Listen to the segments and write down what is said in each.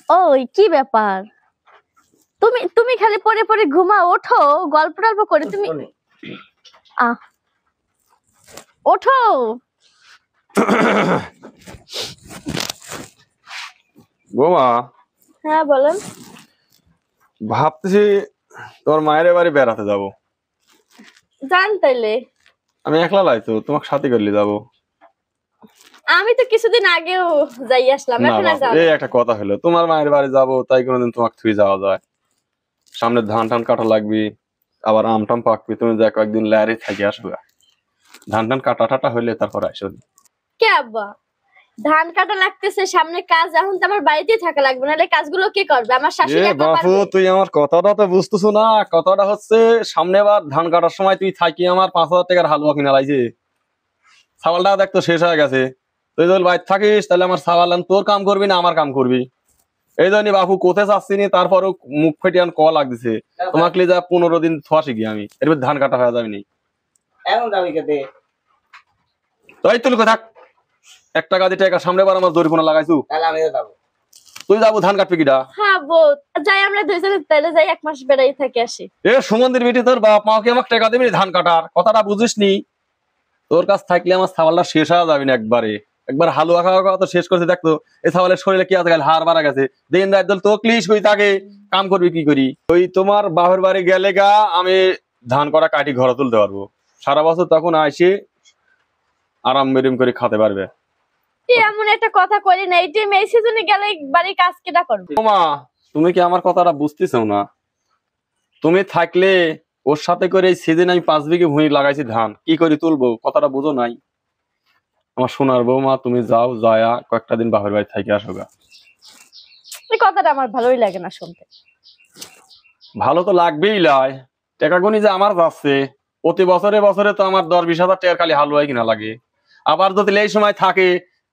ওই কি ব্যাপার, তুমি তুমি খালি পরে পরে ঘুমা, ওঠো গল্প টল্প করে তুমি। ওঠো। বৌমা। হ্যাঁ বলেন। ভাবতেছি তোমার মায়ের বাড়ি বেড়াতে যাব। যান তাইলে। আমি একলা লাই তো, তোমাকে সাথে করলে যাবো। আমি তো কিছুদিন আগেও যাই আসলাম, এখন আর যাব। এই একটা কথা হলো, তোমার মায়ের বাড়ি যাব তাই কোনোদিন তোমাকে থুই যাওয়া যায়? সামনে ধান টান কাটা লাগবে, আবার আম টাম পাকবি, তুমি যা কয়েকদিন ল্যারে থাকি আসবে। ধান টান কাটা টাটা হইলে তারপর আসো। কে আব্বা, ধান কাটা লাগতেছে সামনে কাজ, এখন তো আমার বাড়িতেই থাকা লাগবে, নাহলে কাজগুলো কে করবে? আমার শাশুড়ি একা বাপু, পারবে? তুই আমার কথাটা তো বুঝতেছো না। কথাটা হচ্ছে সামনে বার ধান কাটার সময় তুই থাকি আমার 5,000 টাকার হালুয়া কিনা লাইছে। ছাগলটা দেখতো শেষ হয়ে গেছে। তুই যদি বাইরে থাকিস তাহলে আমার ছাগল তোর কাম করবি না আমার কাম করবি। এই জন্য বাপু কোথায় চাচ্ছিনি, তারপরও মুখ ফেটে ক লাগতেছে। তোমাকে যা 15 দিন থোয়া শিখি আমি, এরপর ধান কাটা হয়ে যাবে নি। তাই তুই থাক, 1 টাকা দিয়ে টাকা সামনে বার আমার দড়ি কোনা লাগাইছু। তুই যাবো ধান কাটবি কিটা? হ্যাঁ বল, যাই আমরা দুইজনে তাহলে যাই, 1 মাস বেড়াই থাকি আসি। সুমন্দির বেটি, তোর বাপ মাকে আমাকে টাকা দিবি ধান কাটার কথাটা বুঝিস নি? তোর কাছ থাকলে আমার ছাগলটা শেষ হয়ে যাবে না একবারে। একবার হালুয়া খাওয়া খাওয়া তো শেষ করছে দেখতো। এই ছাগলের শরীরে কি আছে, হাড় বাড়া গেছে। দিন রাত দল তো ক্লিশ হই তাকে কাম করবি কি করি? ওই তোমার বাপের বাড়ি গেলে গা আমি ধান করা কাটি ঘরে তুলতে পারবো সারা বছর, তখন আসি আরাম মেরিম করে খেতে পারবে। এমন একটা কথা করি না, এই টাইম এই সিজনে গেলে বাড়ি কাজ কেটা করবে? মা, তুমি কি আমার কথাটা বুঝতেছো না? তুমি থাকলে ওর সাথে করে এই সিজন আমি 5 বিঘে ভুঁই লাগাইছি, ধান কি করে তুলবো কথাটা বুঝো নাই? আমার সোনার বৌমা, তুমি যাও, যায়া কয়েকটা দিন বাপের বাড়ি থেকে আসো গা। এই কথাটা আমার ভালোই লাগে না শুনতে। ভালো তো লাগবেই লাই, টাকা গুনি যে আমার যাচ্ছে প্রতি বছরে বছরে, তো আমার 10-20 হাজার টাকার খালি হালুয়াই কিনা লাগে। আবার যদি এই সময় থাকে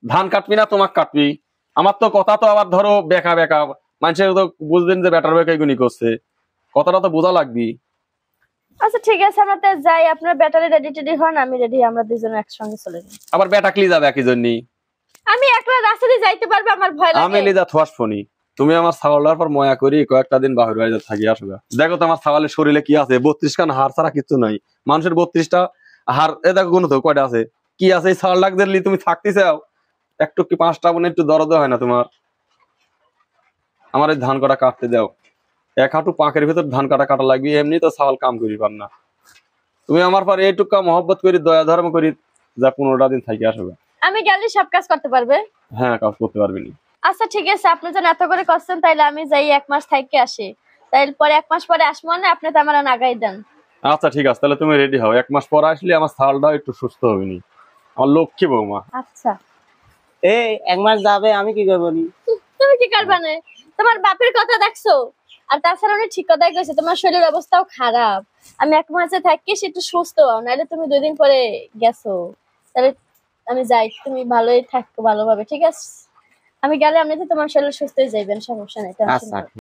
ধান কাটবি না তোমাকে কাটবি, আমার তো কথা তো আবার ধরো বেকা বেকা, মানুষের তো বুঝবেন যে বেটার বেকাই গুনি করছে, কথাটা তো বোঝা লাগবি। আচ্ছা ঠিক আছে, আমরা তো যাই, আপনার ব্যাটারি রেডি টেডি হন, আমি রেডি, আমরা দুজনে একসঙ্গে চলে যাই। আবার বেটা ক্লি যাবে একই জন্য? আমি একলা রাস্তা দিয়ে যাইতে পারবো, আমার ভয় লাগে। আমি লিজা থোয়াস ফোনি, তুমি আমার ছাগলটার পর ময়া করি কয়েকটা দিন বাহির বাড়িতে থাকি আসো গা। দেখো তো আমার ছাগলের শরীরে কি আছে, 32 খান হাড় ছাড়া কিছু নাই। মানুষের 32টা হাড়, এ দেখো গুণ তো কয়টা আছে, কি আছে? এই ছাগল ডাক দিলি তুমি থাকতে চাও একটু, কি 5টা বোন একটু দরদ হয় না তোমার? আমার এই ধান কাটা কাটতে দাও, 1 হাঁটু পাকের ভেতর ধান কাটা কাটা লাগবে, এমনি তো ছাগল কাম করি পার না। তুমি আমার পর এইটুকা মহব্বত করি, দয়া ধর্ম করি, যা 15টা দিন থাকি আসো গা। আমি গেলে সব কাজ করতে পারবে? হ্যাঁ, কাজ করতে পারবি না। আচ্ছা ঠিক আছে, আপনি যখন এত করে করছেন তাইলে আমি যাই 1 মাস থাকি আসি, তাইলে পরে 1 মাস পরে আসবো না, আপনি তো আমার নাগাই দেন। আচ্ছা ঠিক আছে, তাহলে তুমি রেডি হও, 1 মাস পর আসলে আমার ছাগলটাও একটু সুস্থ হবে নি। আমার লক্ষ্মী বৌমা। আচ্ছা। এই 1 মাস যাবে, আমি কি করবো নি? তুমি কি করবা না? তোমার বাপের কথা দেখছো, আর তাছাড়া উনি ঠিক কথাই কইছে, তোমার শরীরের অবস্থাও খারাপ। আমি 1 মাসে থাকি একটু সুস্থ হও, নাহলে তুমি 2 দিন পরে গেছো। তাহলে আমি যাই, তুমি ভালোই থাকো ভালোভাবে, ঠিক আছে? আমি গেলে আপনি তো তোমার শরীর সুস্থ হয়ে যাবেন, সমস্যা নেই। আচ্ছা।